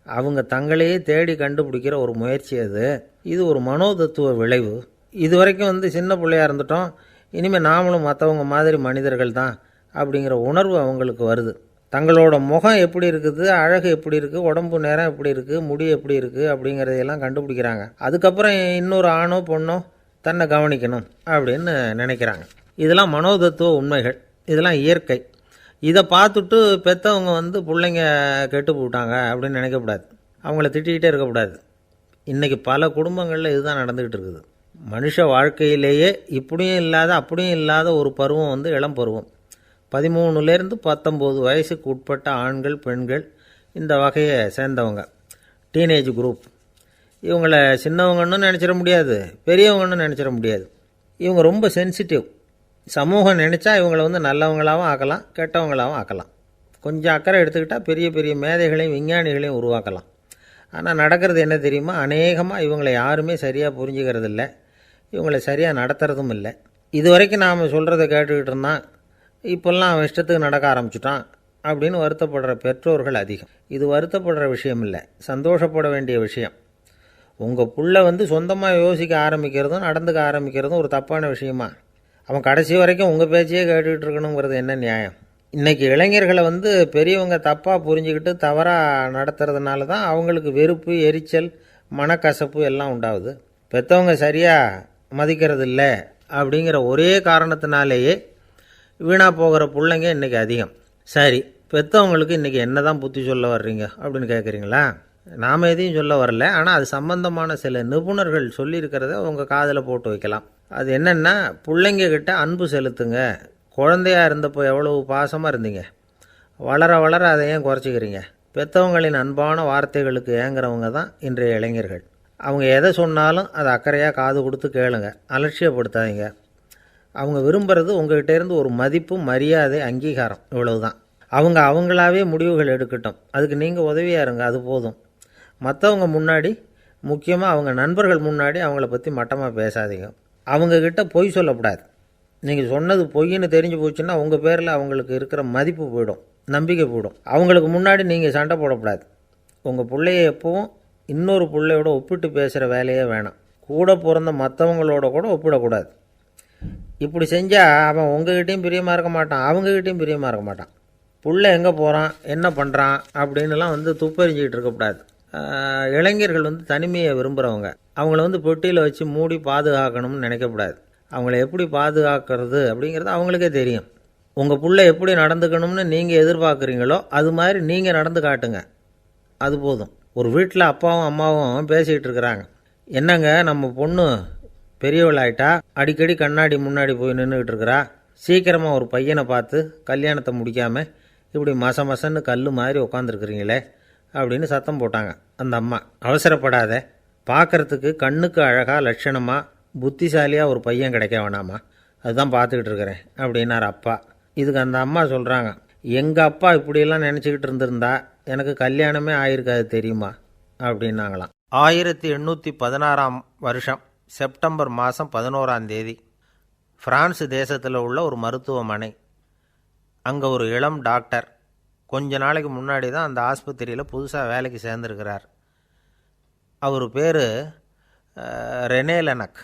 அவங்க தங்களையே தேடி கண்டுபிடிக்கிற ஒரு முயற்சி அது. இது ஒரு மனோதத்துவ விளைவு. இது வரைக்கும் சின்ன பிள்ளையாக இருந்துட்டோம், இனிமேல் நாமளும் மற்றவங்க மாதிரி மனிதர்கள் தான் அப்படிங்கிற உணர்வு அவங்களுக்கு வருது. தங்களோட முகம் எப்படி இருக்குது, அழகு எப்படி இருக்குது, உடம்பு நேரம் எப்படி இருக்குது, முடி எப்படி இருக்குது அப்படிங்கிறதையெல்லாம் கண்டுபிடிக்கிறாங்க. அதுக்கப்புறம் இன்னொரு ஆணோ பொண்ணோ தன்னை கவனிக்கணும் அப்படின்னு நினைக்கிறாங்க. இதெல்லாம் மனோதத்துவ உண்மைகள், இதெல்லாம் இயற்கை. இதை பார்த்துட்டு பெற்றவங்க பிள்ளைங்க கெட்டு போட்டாங்க அப்படின்னு நினைக்கக்கூடாது, அவங்கள திட்டிக்கிட்டே இருக்கக்கூடாது. இன்றைக்கி பல குடும்பங்களில் இதுதான் நடந்துக்கிட்டு இருக்குது. மனுஷ வாழ்க்கையிலேயே இப்படியும் இல்லாத அப்படியும் இல்லாத ஒரு பருவம் இளம் பருவம். 13லேருந்து 19 வயசுக்கு உட்பட்ட ஆண்கள் பெண்கள் இந்த வகையை சேர்ந்தவங்க, டீனேஜ் குரூப். இவங்களை சின்னவங்கன்னு நினச்சிட முடியாது, பெரியவங்கன்னு நினச்சிட முடியாது. இவங்க ரொம்ப சென்சிட்டிவ். சமூகம் நினச்சா இவங்களை நல்லவங்களாகவும் ஆக்கலாம், கெட்டவங்களாகவும் ஆக்கலாம். கொஞ்சம் அக்கறை எடுத்துக்கிட்டால் பெரிய பெரிய மேதைகளையும் விஞ்ஞானிகளையும் உருவாக்கலாம். ஆனால் நடக்கிறது என்ன தெரியுமா, அநேகமாக இவங்களை யாருமே சரியாக புரிஞ்சுக்கிறது இல்லை, இவங்களை சரியாக நடத்துறதும் இல்லை. இது வரைக்கும் நாம் சொல்கிறத கேட்டுக்கிட்டு இருந்தான், இப்போல்லாம் அவன் இஷ்டத்துக்கு நடக்க ஆரம்பிச்சிட்டான் அப்படின்னு வருத்தப்படுற பெற்றோர்கள் அதிகம். இது வருத்தப்படுற விஷயம் இல்லை, சந்தோஷப்பட வேண்டிய விஷயம். உங்கள் புள்ள சொந்தமாக யோசிக்க ஆரம்பிக்கிறதும் நடந்துக்க ஆரம்பிக்கிறதும் ஒரு தப்பான விஷயமா? அவன் கடைசி வரைக்கும் உங்கள் பேச்சையே கேட்டுக்கிட்டு இருக்கணுங்கிறது என்ன நியாயம்? இன்றைக்கி இளைஞர்களை பெரியவங்க தப்பாக புரிஞ்சுக்கிட்டு தவறாக நடத்துறதுனால தான் அவங்களுக்கு வெறுப்பு, எரிச்சல், மனக்கசப்பு எல்லாம் உண்டாகுது. பெற்றவங்க சரியாக மதிக்கிறது இல்லை அப்படிங்கிற ஒரே காரணத்தினாலேயே வீணாக போகிற பிள்ளைங்க இன்றைக்கி அதிகம். சரி, பெற்றவங்களுக்கு இன்றைக்கி என்ன தான் புத்தி சொல்ல வர்றீங்க அப்படின்னு கேட்குறீங்களா? நாம் எதையும் சொல்ல வரல, ஆனால் அது சம்பந்தமான சில நிபுணர்கள் சொல்லியிருக்கிறத உங்கள் காதில் போட்டு வைக்கலாம். அது என்னென்னா, பிள்ளைங்கக்கிட்ட அன்பு செலுத்துங்க. குழந்தையாக இருந்தப்போ எவ்வளவு பாசமாக இருந்தீங்க, வளர வளர அதை ஏன் குறைச்சிக்கிறீங்க? பெற்றவங்களின் அன்பான வார்த்தைகளுக்கு ஏங்குறவங்க தான் இன்றைய இளைஞர்கள். அவங்க எதை சொன்னாலும் அதை அக்கறையாக காது கொடுத்து கேளுங்க, அலட்சியப்படுத்தாதீங்க. அவங்க விரும்புகிறது உங்கள்கிட்டேருந்து ஒரு மதிப்பு, மரியாதை, அங்கீகாரம், இவ்வளவு தான். அவங்க அவங்களாவே முடிவுகள் எடுக்கட்டும், அதுக்கு நீங்கள் உதவியாக இருங்க, அது போதும். மற்றவங்க முன்னாடி, முக்கியமாக அவங்க நண்பர்கள் முன்னாடி அவங்கள பற்றி மட்டமாக பேசாதீங்க. அவங்கக்கிட்ட பொய் சொல்லக்கூடாது. நீங்கள் சொன்னது பொய்ன்னு தெரிஞ்சு போச்சுன்னா உங்கள் பேரில் அவங்களுக்கு இருக்கிற மதிப்பு போயிடும், நம்பிக்கை போயிடும். அவங்களுக்கு முன்னாடி நீங்கள் சண்டை போடக்கூடாது. உங்கள் பிள்ளைய எப்பவும் இன்னொரு பிள்ளையோட ஒப்பிட்டு பேசுகிற வேலையே வேணாம். கூட பிறந்த மற்றவங்களோட கூட ஒப்பிடக்கூடாது. இப்படி செஞ்சால் அவன் உங்ககிட்டையும் பிரியமாக இருக்க மாட்டான், அவங்ககிட்டையும் பிரியமாக இருக்க மாட்டான். புள்ள எங்கே போகிறான், என்ன பண்ணுறான் அப்படின்னுலாம் துப்பறிஞ்சிக்கிட்டு இருக்கக்கூடாது. இளைஞர்கள் தனிமையை விரும்புகிறவங்க. அவங்கள பெட்டியில் வச்சு மூடி பாதுகாக்கணும்னு நினைக்கக்கூடாது. அவங்கள எப்படி பாதுகாக்கிறது அப்படிங்கிறது அவங்களுக்கே தெரியும். உங்கள் புள்ள எப்படி நடந்துக்கணும்னு நீங்கள் எதிர்பார்க்குறீங்களோ அது மாதிரி நீங்கள் நடந்து காட்டுங்க, அது போதும். ஒரு வீட்டில் அப்பாவும் அம்மாவும் பேசிக்கிட்டு இருக்கிறாங்க. என்னங்க, நம்ம பொண்ணு பெரியவளாயிட்டா, அடிக்கடி கண்ணாடி முன்னாடி போய் நின்றுக்கிட்டு இருக்கிறா, சீக்கிரமாக ஒரு பையனை பார்த்து கல்யாணத்தை முடிக்காமல் இப்படி மசன்னு கல் மாதிரி உட்காந்துருக்குறீங்களே அப்படின்னு சத்தம் போட்டாங்க அந்த அம்மா. அவசரப்படாத, பார்க்குறதுக்கு கண்ணுக்கு அழகாக லட்சணமாக புத்திசாலியாக ஒரு பையன் கிடைக்க வேணாமா, அதுதான் பார்த்துக்கிட்டு இருக்கிறேன் அப்படின்னார் அப்பா. இதுக்கு அந்த அம்மா சொல்கிறாங்க, எங்கள் அப்பா இப்படியெல்லாம் நினச்சிக்கிட்டு இருந்திருந்தா எனக்கு கல்யாணமே ஆயிருக்காது தெரியுமா அப்படின்னாங்களாம். 1816 வருஷம் செப்டம்பர் மாதம் 11ஆம் தேதி பிரான்ஸ் தேசத்தில் உள்ள ஒரு மருத்துவமனை. அங்கே ஒரு இளம் டாக்டர் கொஞ்ச நாளைக்கு முன்னாடி தான் அந்த ஆஸ்பத்திரியில் புதுசாக வேலைக்கு சேர்ந்துருக்கிறார். அவர் பேர் ரெனே லெனக்.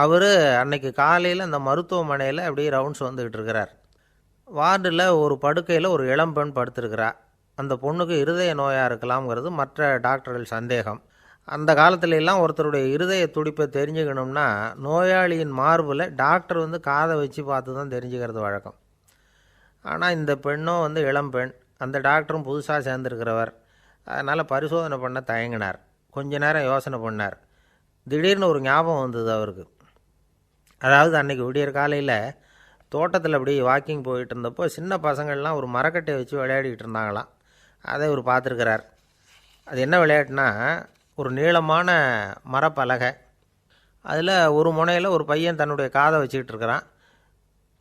அவர் அன்னைக்கு காலையில் அந்த மருத்துவமனையில் அப்படியே ரவுண்ட்ஸ் வந்துக்கிட்டு இருக்கிறார். வார்டில் ஒரு படுக்கையில் ஒரு இளம்பெண் படுத்திருக்கிறா. அந்த பொண்ணுக்கு இருதய நோயாக இருக்கலாம்ங்கிறது மற்ற டாக்டர்கள் சந்தேகம். அந்த காலத்துல எல்லாம் ஒருத்தருடைய இருதய துடிப்பை தெரிஞ்சுக்கணும்னா நோயாளியின் மார்பில் டாக்டர் காதை வச்சு பார்த்து தான் தெரிஞ்சுக்கிறது வழக்கம். ஆனால் இந்த பெண்ணும் இளம்பெண், அந்த டாக்டரும் புதுசாக சேர்ந்துருக்கிறவர். அதனால் பரிசோதனை பண்ண தயங்கினார். கொஞ்ச நேரம் யோசனை பண்ணார். திடீர்னு ஒரு ஞாபகம் வந்தது அவருக்கு. அதாவது அன்றைக்கி விடியற் காலையில் தோட்டத்தில் அப்படி வாக்கிங் போயிட்டு இருந்தப்போ சின்ன பசங்கள்லாம் ஒரு மரக்கட்டையை வச்சு விளையாடிக்கிட்டு இருந்தாங்களாம். அதை இவர் பார்த்துருக்கிறார். அது என்ன விளையாட்டுனா, ஒரு நீளமான மரப்பலகை, அதில் ஒரு முனையில் ஒரு பையன் தன்னுடைய காதை வச்சுக்கிட்டு இருக்கிறான்,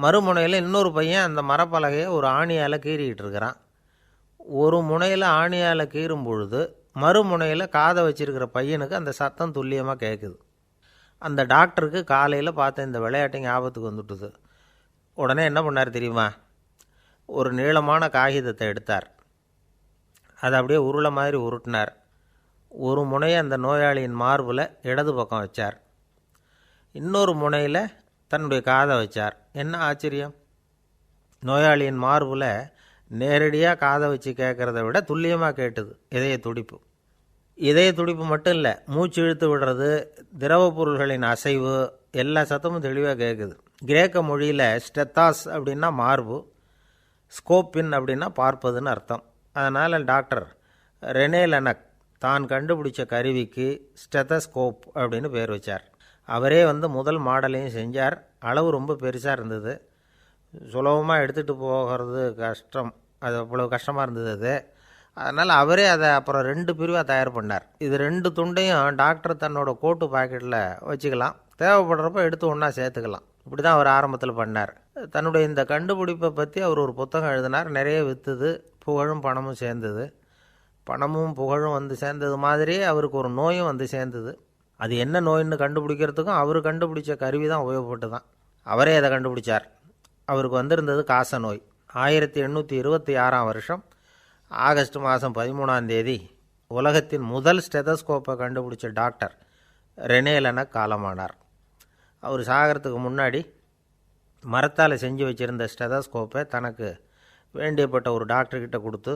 மறுமுனையில் இன்னொரு பையன் அந்த மரப்பலகையை ஒரு ஆணியால் கீறிக்கிட்டு இருக்கிறான். ஒரு முனையில் ஆணியால் கீறும் பொழுது மறுமுனையில் காதை வச்சிருக்கிற பையனுக்கு அந்த சத்தம் துல்லியமாக கேட்குது. அந்த டாக்டருக்கு காலையில் பார்த்த இந்த விளையாட்டு ஞாபகத்துக்கு வந்துட்டுது. உடனே என்ன பண்ணார் தெரியுமா? ஒரு நீளமான காகிதத்தை எடுத்தார். அதை அப்படியே உருளை மாதிரி உருட்டினார். ஒரு முனையை அந்த நோயாளியின் மார்பில் இடது பக்கம் வச்சார், இன்னொரு முனையில் தன்னுடைய காதை வச்சார். என்ன ஆச்சரியம்! நோயாளியின் மார்பில் நேரடியாக காதை வச்சு கேட்குறத விட துல்லியமாக கேட்டுது இதய துடிப்பு. இதய துடிப்பு மட்டும் இல்லை, மூச்சு இழுத்து விடுறது, திரவ பொருள்களின் அசைவு, எல்லா சத்தமும் தெளிவாக கேட்குது. கிரேக்க மொழியில் ஸ்டெத்தாஸ் அப்படின்னா மார்பு, ஸ்கோப்பின் அப்படின்னா பார்ப்பதுன்னு அர்த்தம். அதனால் டாக்டர் ரெனே லெனக் தான் கண்டுபிடிச்ச கருவிக்கு ஸ்டெத்தஸ்கோப் அப்படின்னு பேர் வச்சார். அவரே முதல் மாடலையும் செஞ்சார். அளவு ரொம்ப பெருசாக இருந்தது, சுலபமாக எடுத்துகிட்டு போகிறது கஷ்டம், அது அவ்வளோ கஷ்டமாக இருந்தது அது. அதனால் அவரே அதை அப்புறம் 2 பிரிவாக தயார் பண்ணார். இது 2 துண்டையும் டாக்டர் தன்னோட கோட்டு பாக்கெட்டில் வச்சுக்கலாம், தேவைப்படுறப்ப எடுத்து ஒன்றா சேர்த்துக்கலாம். இப்படி தான் அவர் ஆரம்பத்தில் பண்ணார். தன்னுடைய இந்த கண்டுபிடிப்பை பற்றி அவர் ஒரு புத்தகம் எழுதினார். நிறைய விற்றுது, புகழும் பணமும் சேர்ந்தது. பணமும் புகழும் சேர்ந்தது மாதிரியே அவருக்கு ஒரு நோயும் சேர்ந்தது. அது என்ன நோயின்னு கண்டுபிடிக்கிறதுக்கும் அவர் கண்டுபிடிச்ச கருவி தான் உபயோகப்பட்டு தான். அவரே அதை கண்டுபிடிச்சார். அவருக்கு வந்திருந்தது காச நோய். 1826ஆம் வருஷம் ஆகஸ்ட் மாதம் 13ஆம் தேதி உலகத்தின் முதல் ஸ்டெதஸ்கோப்பை கண்டுபிடிச்ச டாக்டர் ரெனே லெனக் காலமானார். அவர் சாகிறதுக்கு முன்னாடி மரத்தால் செஞ்சு வச்சுருந்த ஸ்டெதஸ்கோப்பை தனக்கு வேண்டியப்பட்ட ஒரு டாக்டர்கிட்ட கொடுத்து,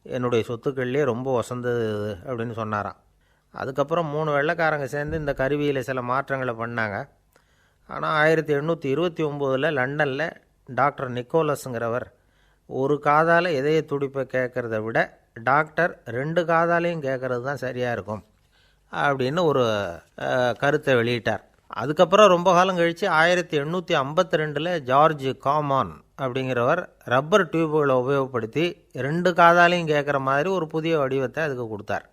என்னுடைய சொத்துக்கள்லேயே ரொம்ப வசந்தது அப்படின்னு சொன்னாராம். அதுக்கப்புறம் 3 வெள்ளைக்காரங்க சேர்ந்து இந்த கருவியில் சில மாற்றங்களை பண்ணாங்க. ஆனால் 1829 லண்டனில் டாக்டர் நிக்கோலஸுங்கிறவர் ஒரு காதால் இதய துடிப்பை கேட்குறத விட டாக்டர் 2 காதாலையும் கேட்குறது தான் சரியாக இருக்கும் அப்படின்னு ஒரு கருத்தை வெளியிட்டார். அதுக்கப்புறம் ரொம்ப காலம் கழித்து 1852 ஜார்ஜ் காமான் அப்படிங்கிறவர் ரப்பர் டியூபுகளை உபயோகப்படுத்தி 2 காதாலையும் கேட்குற மாதிரி ஒரு புதிய வடிவத்தை அதுக்கு கொடுத்தார்.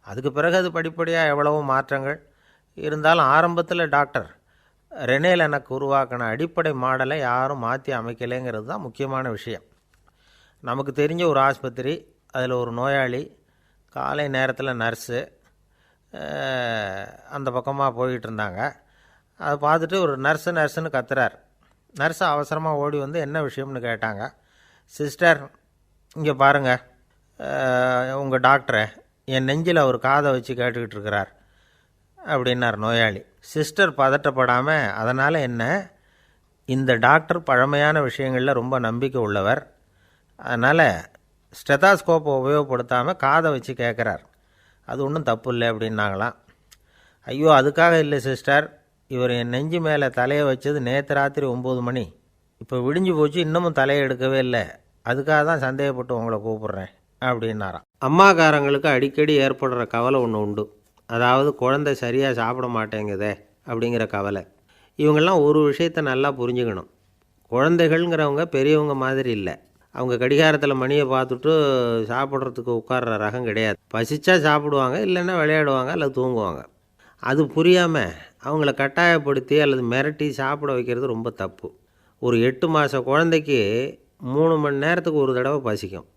அதுக்கு பிறகு அது படிப்படியாக எவ்வளவோ மாற்றங்கள் இருந்தாலும் ஆரம்பத்தில் டாக்டர் ரெனே லெனக் உருவாக்கின அடிப்படை மாடலை யாரும் மாற்றி அமைக்கலைங்கிறது தான் முக்கியமான விஷயம். நமக்கு தெரிஞ்ச ஒரு ஆஸ்பத்திரி, அதில் ஒரு நோயாளி, காலை நேரத்தில் நர்ஸு அந்த பக்கமாக போயிட்டு இருந்தாங்க. அதை பார்த்துட்டு ஒரு நர்ஸுன்னு கத்துறார். நர்ஸு அவசரமாக ஓடி என்ன விஷயம்னு கேட்டாங்க. சிஸ்டர், இங்கே பாருங்கள், உங்கள் டாக்டரை என் நெஞ்சில் அவர் காதை வச்சு கேட்டுக்கிட்டு இருக்கிறார் அப்படின்னார் நோயாளி. சிஸ்டர் பதட்டப்படாமல், அதனால் என்ன, இந்த டாக்டர் பழமையான விஷயங்களில் ரொம்ப நம்பிக்கை உள்ளவர், அதனால் ஸ்டெதாஸ்கோப்பை உபயோகப்படுத்தாமல் காதை வச்சு கேட்குறார், அது ஒன்றும் தப்பு இல்லை அப்படின்னாங்களாம். ஐயோ, அதுக்காக இல்லை சிஸ்டர், இவர் என் நெஞ்சு மேலே தலையை வச்சது நேற்று ராத்திரி 9 மணி, இப்போ விடிஞ்சு போச்சு, இன்னமும் தலையை எடுக்கவே இல்லை, அதுக்காக தான் சந்தேகப்பட்டு உங்களை கூப்பிட்றேன் அப்படின்னாராம். அம்மாக்காரங்களுக்கு அடிக்கடி ஏற்படுற கவலை ஒன்று உண்டு. அதாவது குழந்தை சரியாக சாப்பிட மாட்டேங்குதே அப்படிங்கிற கவலை. இவங்கெல்லாம் ஒரு விஷயத்தை நல்லா புரிஞ்சுக்கணும். குழந்தைகள்ங்கிறவங்க பெரியவங்க மாதிரி இல்லை. அவங்க கடிகாரத்தில் மணியை பார்த்துட்டு சாப்பிட்றதுக்கு உட்கார்ற ரகம் கிடையாது. பசிச்சா சாப்பிடுவாங்க, இல்லைன்னா விளையாடுவாங்க அல்லது தூங்குவாங்க. அது புரியாமல் அவங்கள கட்டாயப்படுத்தி அல்லது மிரட்டி சாப்பிட வைக்கிறது ரொம்ப தப்பு. ஒரு 8 மாத குழந்தைக்கு 3 மணி நேரத்துக்கு ஒரு தடவை பசிக்கும்.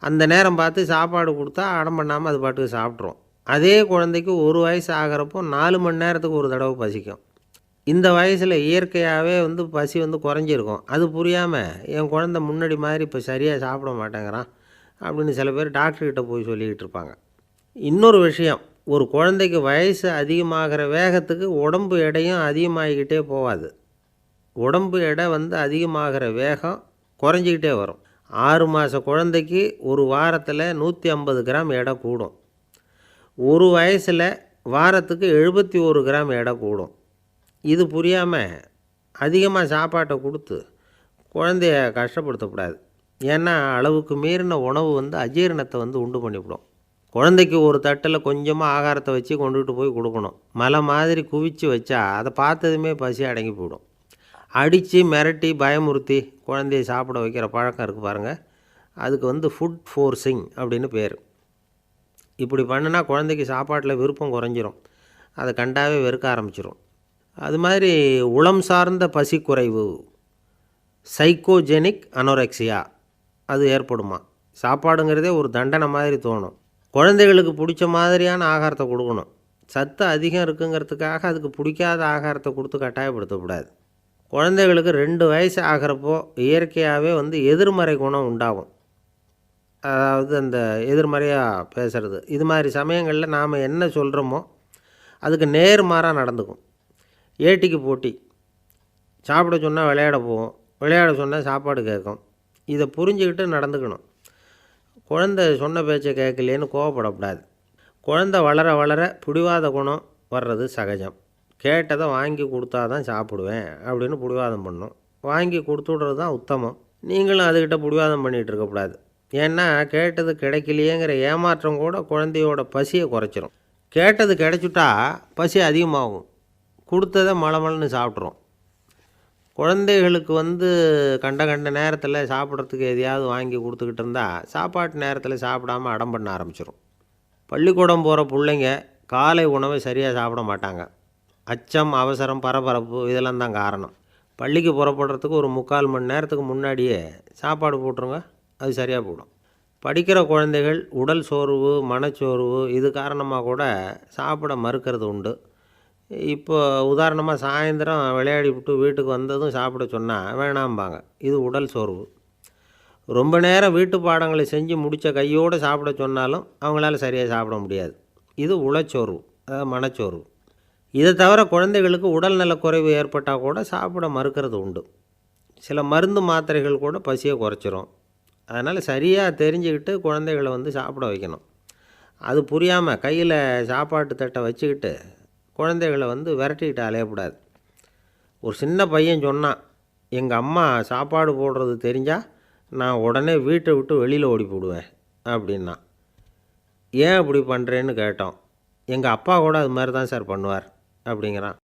அந்த நேரம் பார்த்து சாப்பாடு கொடுத்தா அடம் பண்ணாமல் அது பாட்டுக்கு சாப்பிட்றோம். அதே குழந்தைக்கு 1 வயசு ஆகிறப்போ 4 மணி நேரத்துக்கு ஒரு தடவை பசிக்கும். இந்த வயசில் இயற்கையாகவே பசி குறைஞ்சிருக்கும். அது புரியாமல் என் குழந்தை முன்னாடி மாதிரி இப்போ சரியாக சாப்பிட மாட்டேங்கிறான் அப்படின்னு சில பேர் டாக்டர்கிட்ட போய் சொல்லிக்கிட்டு இருப்பாங்க. இன்னொரு விஷயம், ஒரு குழந்தைக்கு வயசு அதிகமாகிற வேகத்துக்கு உடம்பு எடையும் அதிகமாகிக்கிட்டே போகாது. உடம்பு எடை அதிகமாகிற வேகம் குறைஞ்சிக்கிட்டே வரும். 6 மாத குழந்தைக்கு ஒரு வாரத்தில் 150 கிராம் எடை கூடும். ஒரு வயசில் வாரத்துக்கு 71 கிராம் எடை கூடும். இது புரியாமல் அதிகமாக சாப்பாட்டை கொடுத்து குழந்தைய கஷ்டப்படுத்தக்கூடாது. ஏன்னா அளவுக்கு மீறின உணவு அஜீரணத்தை உண்டு பண்ணிவிடும். குழந்தைக்கு ஒரு தட்டில் கொஞ்சமாக ஆகாரத்தை வச்சு கொண்டுகிட்டு போய் கொடுக்கணும். மலை மாதிரி குவிச்சு வச்சா அதை பார்த்ததுமே பசி அடங்கி போயிடும். அடித்து மிரட்டி பயமுறுத்தி குழந்தைய சாப்பிட வைக்கிற பழக்கம் இருக்குது பாருங்கள், அதுக்கு ஃபுட் ஃபோர்ஸிங் அப்படின்னு பேர். இப்படி பண்ணினா குழந்தைக்கு சாப்பாட்டில் விருப்பம் குறைஞ்சிரும். அதை கண்டாவே வெறுக்க ஆரம்பிச்சிடும். அது மாதிரி உளம் சார்ந்த பசி குறைவு, சைக்கோஜெனிக் அனோரெக்சியா, அது ஏற்படுமா. சாப்பாடுங்கிறதே ஒரு தண்டனை மாதிரி தோணும். குழந்தைகளுக்கு பிடிச்ச மாதிரியான ஆகாரத்தை கொடுக்கணும். சத்து அதிகம் இருக்குங்கிறதுக்காக அதுக்கு பிடிக்காத ஆகாரத்தை கொடுத்து கட்டாயப்படுத்தக்கூடாது. குழந்தைகளுக்கு 2 வயசு ஆகிறப்போ இயற்கையாகவே எதிர்மறை குணம் உண்டாகும். அதாவது அந்த எதிர்மறையாக பேசுகிறது. இது மாதிரி சமயங்களில் நாம் என்ன சொல்கிறோமோ அதுக்கு நேர்மாறாக நடந்துக்கும். ஏட்டிக்கு போட்டி. சாப்பிட சொன்னால் விளையாட போவோம், விளையாட சொன்னால் சாப்பாடு கேட்கும். இதை புரிஞ்சுக்கிட்டு நடந்துக்கணும். குழந்தை சொன்ன பேச்சை கேட்கலேன்னு கோவப்படக்கூடாது. குழந்தை வளர வளர பிடிவாத குணம் வர்றது சகஜம். கேட்டதை வாங்கி கொடுத்தா தான் சாப்பிடுவேன் அப்படின்னு பிடிவாதம் பண்ணும். வாங்கி கொடுத்துடுறது தான் உத்தமம். நீங்களும் அதுக்கிட்ட பிடிவாதம் பண்ணிகிட்டு இருக்கக்கூடாது. ஏன்னா கேட்டது கிடைக்கலையேங்கிற ஏமாற்றம் கூட குழந்தையோட பசியை குறைச்சிரும். கேட்டது கிடைச்சிட்டா பசி அதிகமாகும். கொடுத்ததை மலமலன்னு சாப்பிட்றோம். குழந்தைகளுக்கு கண்ட நேரத்தில் சாப்பிட்றதுக்கு எதையாவது வாங்கி கொடுத்துக்கிட்டு இருந்தால் சாப்பாட்டு நேரத்தில் சாப்பிடாமல் அடம் பண்ண ஆரம்பிச்சிடும். பள்ளிக்கூடம் போகிற பிள்ளைங்க காலை உணவை சரியாக சாப்பிட மாட்டாங்க. அச்சம், அவசரம், பரபரப்பு இதெல்லாம் தான் காரணம். பள்ளிக்கு புறப்படுறதுக்கு ஒரு 3/4 மணி நேரத்துக்கு முன்னாடியே சாப்பாடு போட்டுருங்க, அது சரியாக போடும். படிக்கிற குழந்தைகள் உடல் சோர்வு, மனச்சோர்வு இது காரணமாக கூட சாப்பிட மறுக்கிறது உண்டு. இப்போ உதாரணமாக சாயந்தரம் விளையாடி விட்டு வீட்டுக்கு வந்ததும் சாப்பிட சொன்னால் வேணாம்பாங்க. இது உடல் சோர்வு. ரொம்ப நேரம் வீட்டு பாடங்களை செஞ்சு முடித்த கையோடு சாப்பிட சொன்னாலும் அவங்களால சரியாக சாப்பிட முடியாது. இது உளச்சோர்வு, அதாவது மனச்சோர்வு. இதை தவிர குழந்தைகளுக்கு உடல்நலக் குறைவு ஏற்பட்டால் கூட சாப்பிட மறுக்கிறது உண்டு. சில மருந்து மாத்திரைகள் கூட பசியை குறைச்சிரும். அதனால் சரியாக தெரிஞ்சுக்கிட்டு குழந்தைகளை சாப்பிட வைக்கணும். அது புரியாமல் கையில் சாப்பாட்டு தட்டை வச்சுக்கிட்டு குழந்தைகளை விரட்டிக்கிட்டு அலையக்கூடாது. ஒரு சின்ன பையன் சொன்னான், எங்கள் அம்மா சாப்பாடு போடுறது தெரிஞ்சால் நான் உடனே வீட்டை விட்டு வெளியில் ஓடி போடுவேன் அப்படின்னா. ஏன் அப்படி பண்ணுறேன்னு கேட்டோம். எங்கள் அப்பா கூட அது மாதிரி தான் சார் பண்ணுவார் அப்படிங்கிறான்.